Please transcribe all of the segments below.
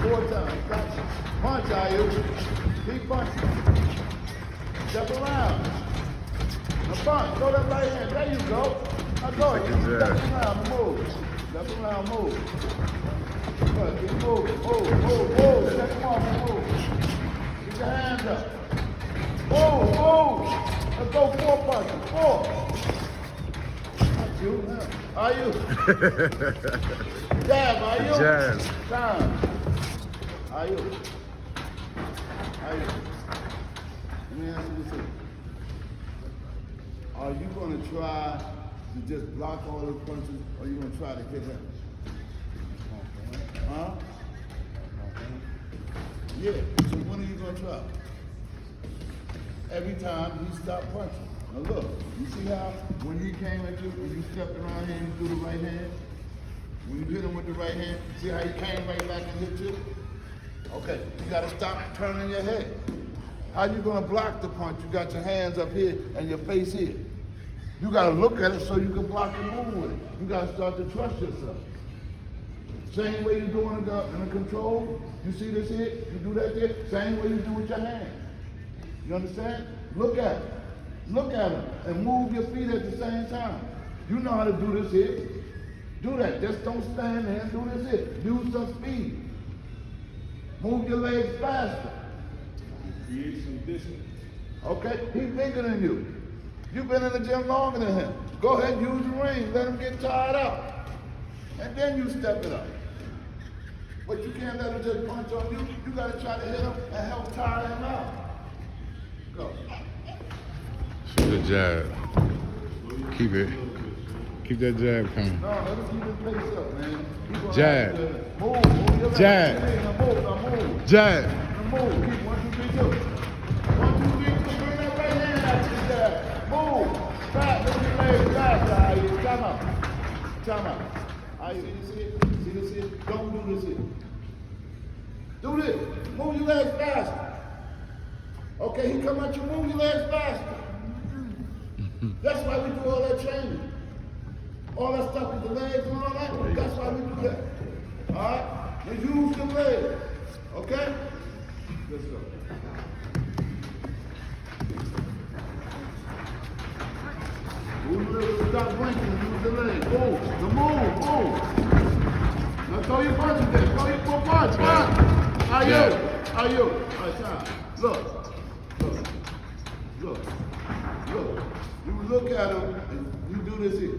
Four times. Gotcha. Punch, Ayyub. Keep punching. Step around. Now punch. Throw that right hand. There you go. Now go. Step around and move. Step around, move. Good. Keep moving. Move. Step them off and move. Keep your hands up. Move. Let's go 4 punches. 4. That's you. Ayyub. Jab, Ayyub. Jab. Time. Ayyub. Let me ask you this. Are you going to try to just block all those punches, or are you going to try to hit him? Huh? Yeah. So when are you going to try? Every time he stopped punching. Now look, you see how when he came at you, when you stepped around here and you threw the right hand? When you hit him with the right hand, see how he came right back and hit you? Okay, you gotta stop turning your head. How you gonna block the punch? You got your hands up here and your face here. You gotta look at it so you can block and move with it. You gotta start to trust yourself. Same way you do in the control. You see this here? You do that there? Same way you do with your hands. You understand? Look at it. Look at him and move your feet at the same time. You know how to do this here. Do that. Just don't stand there and do this here. Use some speed. Move your legs faster. Create some distance. Okay? He's bigger than you. You've been in the gym longer than him. Go ahead, use the ring. Let him get tired out. And then you step it up. But you can't let him just punch on you. You got to try to hit him and help tire him out. Go. Shoot the jab. Keep it. Keep that jab coming. No, let him keep his pace up, man. Jab. Move your legs. Jab. Now move. Jab. Now move. Keep 1, 2, 3, 2. 1, 2, 3, 2. Bring that right hand out to the jab. Move. Back. Move your legs back. Ayyub. Time out. Ayyub, you see it? See this here? Don't do this here. Do this. Move your legs faster. Okay, he come at you. Move your legs faster. That's why we do all that training. All that stuff with the legs and all that, that's why we do that. All right? Now use the legs. Okay? Let's go. Stop blinking. Use the legs. Move. Now move. Now throw your punches there. Throw your full punch. Ayyub. All right, time. Look. You look at him and you do this here.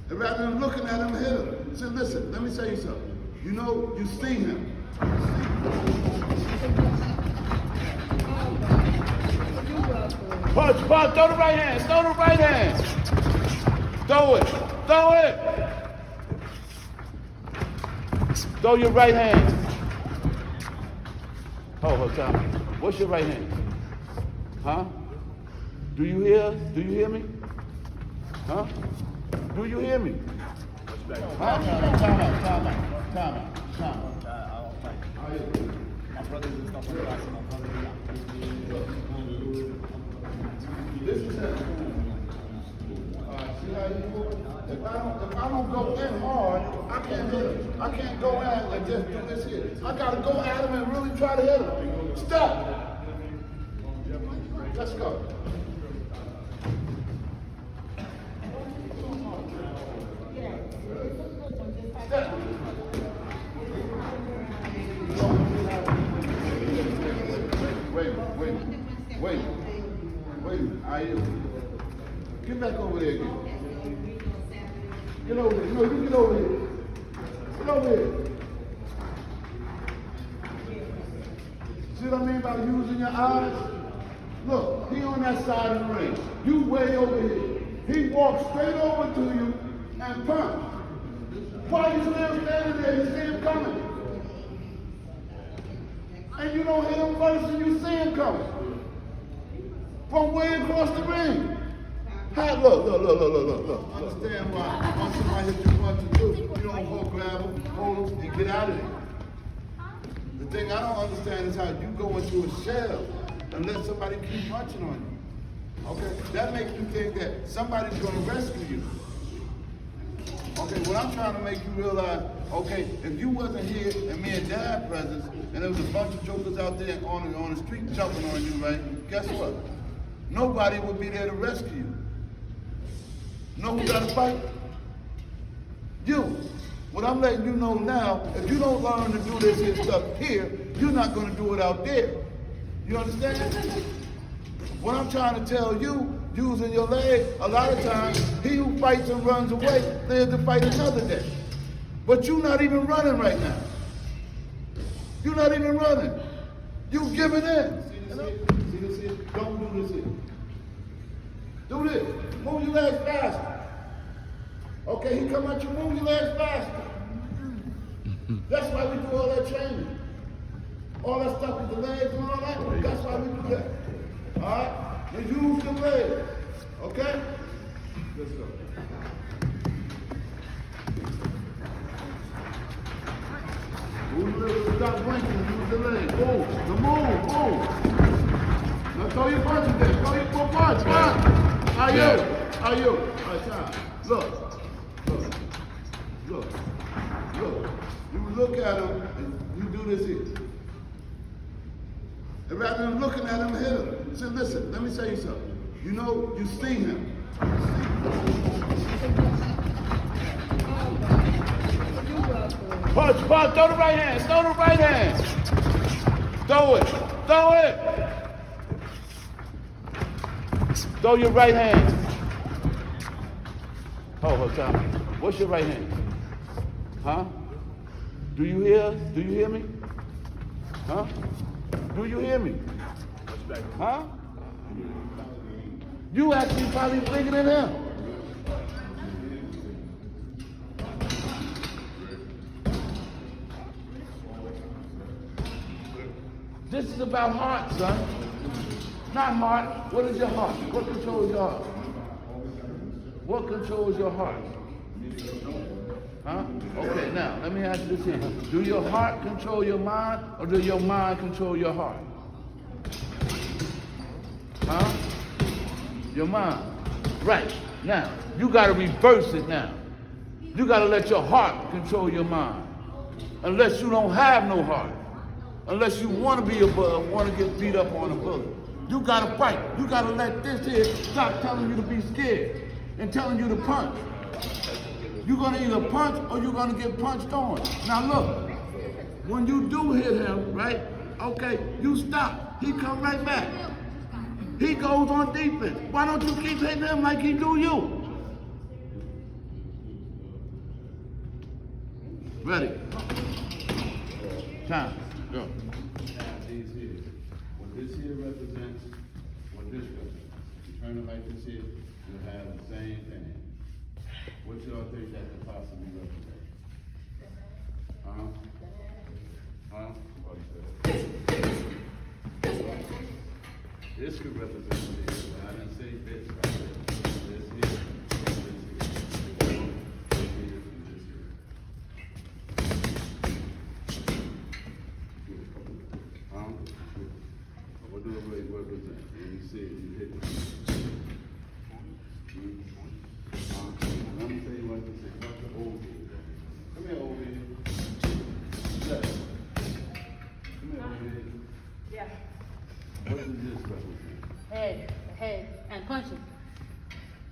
And rather than looking at him, hit him. Say, listen, let me tell you something. You know, you see him. Punch, throw the right hand, Throw it. Throw your right hand. Hold time. What's your right hand? Huh? Do you hear me? Huh? Do you hear me? Huh? Time out. My brother just don't play boxing. My brother, This is it. See how you move? If I don't go in hard, I can't hit him. I can't go at him and just do this here. I gotta go at him and really try to hit him. Stop. Let's go. Step. Wait. Ayyub. Get back over there again. Get over here. No, you get over here. Get over here. See what I mean by using your eyes? Look, he on that side of the ring. You way over here. He walks straight over to you and punch. Why you still standing there? You see him coming. And you don't hit him first and you see him coming. From way across the ring. Look. Understand why once somebody hits you 1, 2, 2, you don't go grab him, hold him, and get out of there. The thing I don't understand is how you go into a shell and let somebody keep punching on you. Okay, that makes you think that somebody's gonna rescue you. Okay, what I'm trying to make you realize, okay, if you wasn't here and me and Dad present, and there was a bunch of jokers out there on the street jumping on you, right? Guess what? Nobody would be there to rescue you. Know who got to fight? You. What I'm letting you know now, if you don't learn to do this here stuff here, you're not going to do it out there. You understand? What I'm trying to tell you, using your leg, a lot of times, he who fights and runs away lives to fight another day. But you're not even running right now. You're not even running. You giving in. See this here? Don't do this here. Do this. Move your legs faster. Okay, he come at you, move your legs faster. That's why we do all that training. All that stuff with the legs and all that, that's why we do that. All right? Now use the legs. Okay? Let's go. Stop blinking, use the legs. Move. Now move. Now throw your punches there. Throw your punch. Ayyub. All right, time. Look. You look at him and you do this here. And rather than looking at him, hit him. Say, listen, let me tell you something. You know, you see him. Punch, throw the right hand, Throw it. Throw your right hand. Hold time. What's your right hand? Huh? Do you hear me? Huh? Do you hear me? Huh? You actually probably bigger than him. This is about heart, son. Not heart. What is your heart? What controls your heart? What controls your heart? Huh? Okay, now, let me ask you this here. Do your heart control your mind, or do your mind control your heart? Huh? Your mind. Right. Now, you got to reverse it now. You got to let your heart control your mind. Unless you don't have no heart. Unless you want to be want to get beat up on a bullet. You got to fight. You got to let this here stop telling you to be scared and telling you to punch. You're going to either punch or you're going to get punched on. Now look, when you do hit him, right, okay, you stop. He come right back. He goes on defense. Why don't you keep hitting him like he do you? Ready? Time. Go. These here. What this here represents, what this represents. You turn it like this here, you'll have the same thing. What y'all think that could possibly represent? This could represent this, but I didn't say this right here. This here, this here, this here, and this here. What do it represent? And you see it, you hit it. Let me tell you what this is. What's the old here? Come here, old here. Yes. Come here, old here. Yeah. What does this represent? Head, and punching.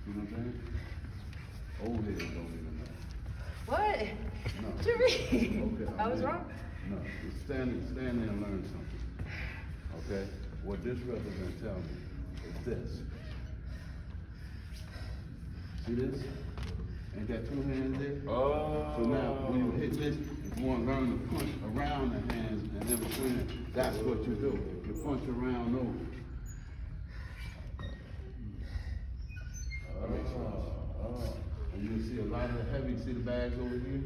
You know what I'm saying? Old heads don't even know. What? No. What you mean? Okay, I was wrong? No, just stand there and learn something. Okay? What this represents, tell me, is this. See this? Ain't that two hands there? Oh. So now, when you hit this, if you want to learn to punch around the hands and in between, that's what you do. You punch around over. That makes sense. And you see a lot of the heavy, see the bags over here?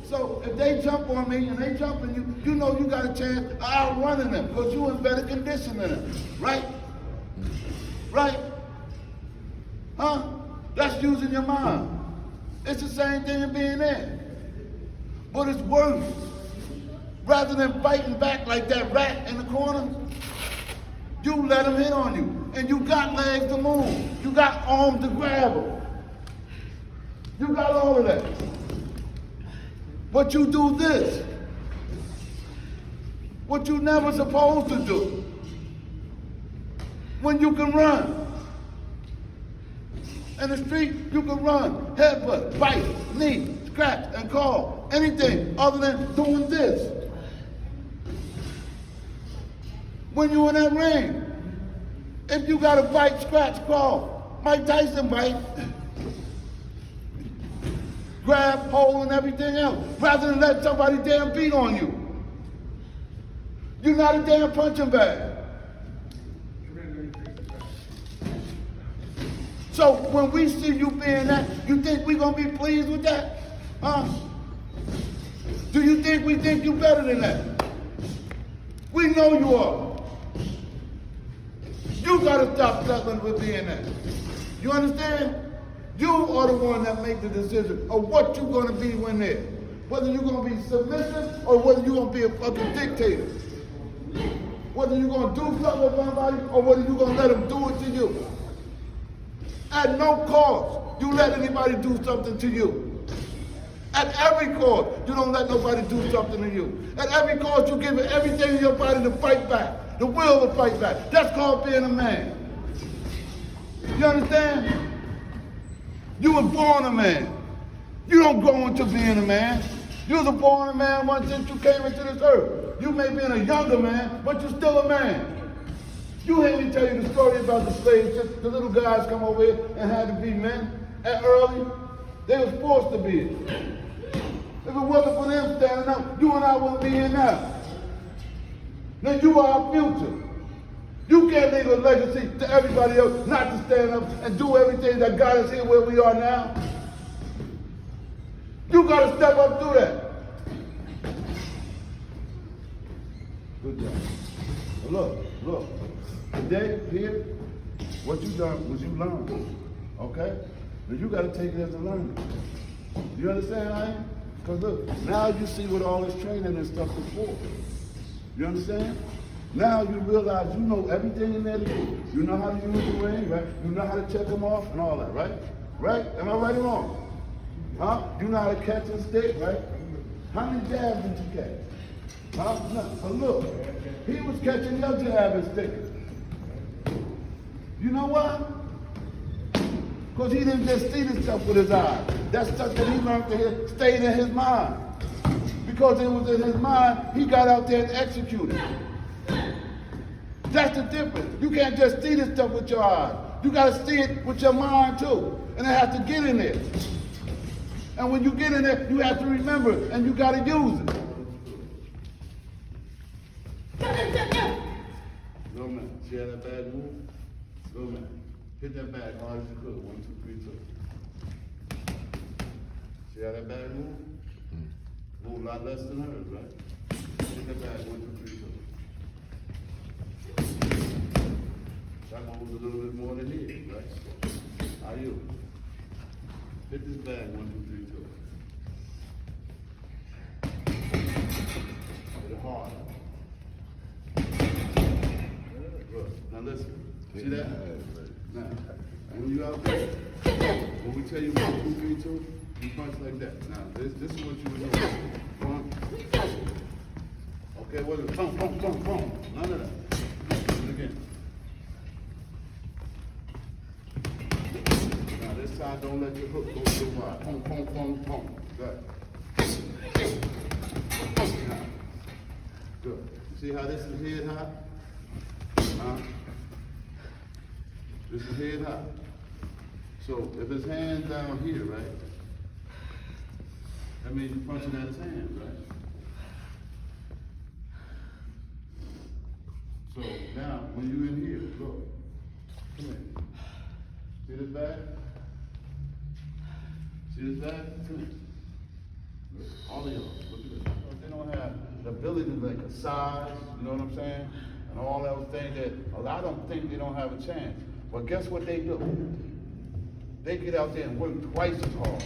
So if they jump on me and they jump on you, you know you got a chance of outrunning them because you're in better condition than them, right? Right? Huh? That's using your mind. It's the same thing as being there. But it's worse. Rather than fighting back like that rat in the corner, You let them hit on you. And you got legs to move. You got arms to grab them. You got all of that. But you do this. What you never supposed to do. When you can run. In the street, you can run, headbutt, bite, knee, scratch, and call. Anything other than doing this. When you in that ring, if you got to bite, scratch, crawl, Mike Tyson bite, grab, hold, and everything else, rather than let somebody damn beat on you. You're not a damn punching bag. So when we see you being that, you think we gonna be pleased with that? Huh? Do you think we think you better than that? We know you are. You gotta stop settling with being that. You understand? You are the one that make the decision of what you're gonna be when there. Whether you're gonna be submissive or whether you're gonna be a fucking dictator. Whether you're gonna do something with somebody or whether you're gonna let them do it to you. At no cost, you let anybody do something to you. At every cost, you don't let nobody do something to you. At every cost, you give it everything in your body to fight back, the will to fight back. That's called being a man. You understand? You were born a man. You don't grow into being a man. You was born a man once since you came into this earth. You may be a younger man, but you're still a man. You hear me tell you the story about the slave ships. The little guys come over here and had to be men at early. They was forced to be it. If it wasn't for them standing up, you and I wouldn't be here now. Now you are our future. You can't leave a legacy to everybody else not to stand up and do everything that got us here where we are now. You got to step up through that. Good job. Look. Today, here, what you done was you learned, okay? Now you got to take it as a learning. You understand, Ian? Because look, now you see what all this training and stuff is for. You understand? Now you realize you know everything in there to do. You know how to use the ring, right? You know how to check them off and all that, right? Right? Am I right or wrong? Huh? You know how to catch and stick, right? How many jabs did you catch? Huh? No. But look, he was catching your jab and sticking. You know why? Because he didn't just see this stuff with his eyes. That stuff that he learned to hear stayed in his mind. Because it was in his mind, he got out there and executed. That's the difference. You can't just see this stuff with your eyes. You got to see it with your mind too. And it has to get in there. And when you get in there, you have to remember it, and you got to use it. No man. See how that bag move? Go man. Hit that bag hard as you could. 1, 2, 3, 2. See how that bag move? Move a lot less than hers, right? Hit that bag 1, 2, 3, 2. That moves a little bit more than his, right? Ayyub. Hit this bag 1, 2, 3, 2. Hit it hard. Good. Now listen. See that? Now, when you out there, when we tell you 1, 2, 3, 2, you punch like that. Now, this is what you would do. 1. Okay, what is it? Boom, boom, boom, boom. None of that. Do it again. Now, this time, don't let your hook go too wide. Boom, boom, boom, boom. Good. Now, good. See how this is head high? This is head high. So if his hand's down here, right? That means you're punching at his hand, right? So now, when you're in here, look. Come here. See this bag? See this bag? Come here. All of y'all, look at this. They don't have the ability to like a size, you know what I'm saying? And all those things that a lot of them think they don't have a chance. But guess what they do? They get out there and work twice as hard,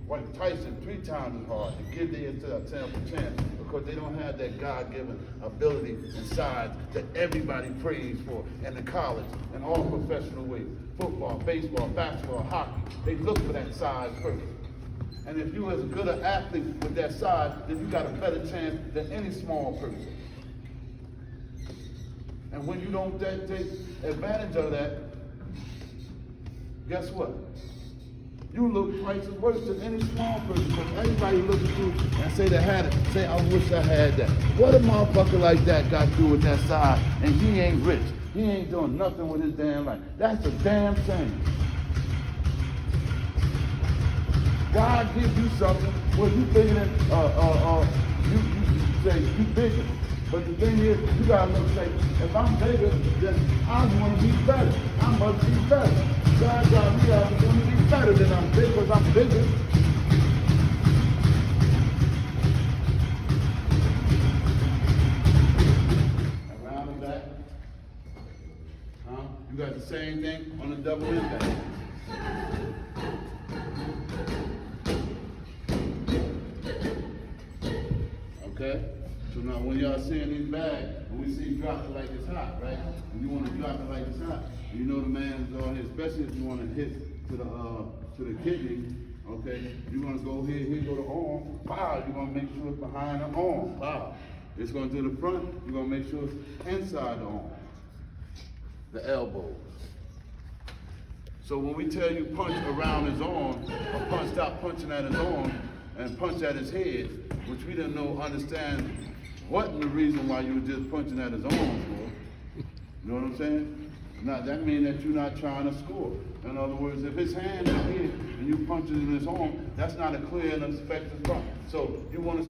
work twice and 3 times as hard to give themselves a chance to because they don't have that God-given ability and size that everybody prays for in the college and all professional ways. Football, baseball, basketball, hockey. They look for that size first. And if you as good an athlete with that size, then you got a better chance than any small person. And when you don't take advantage of that, guess what? You look twice as worse than any small person. Because everybody looks at you and say they had it. Say, I wish I had that. What a motherfucker like that got to do with that size? And he ain't rich. He ain't doing nothing with his damn life. That's a damn shame. God gives you something where you thinking that you say you bigger. But the thing is, you gotta look say, if I'm bigger, then I want to be better. I must be better. God got me out to want to be better than I'm big because I'm bigger. Around the back. Huh? You got the same thing on the double impact. Okay? So now when y'all seeing these bags, and we see drop it like it's hot, right? And you want to drop it like it's hot, you know the man's on here, especially if you want to hit to the kidney, okay? You're going to go here go the arm, pow, you're going to make sure it's behind the arm, pow. It's going to the front, you're going to make sure it's inside the arm, the elbows. So when we tell you punch around his arm, or stop punching at his arm, and punch at his head, which we didn't understand what the reason why you were just punching at his arm for. You know what I'm saying? Now that means that you're not trying to score. In other words, if his hand is here and you punch it in his arm, that's not a clear and effective punch. So you want to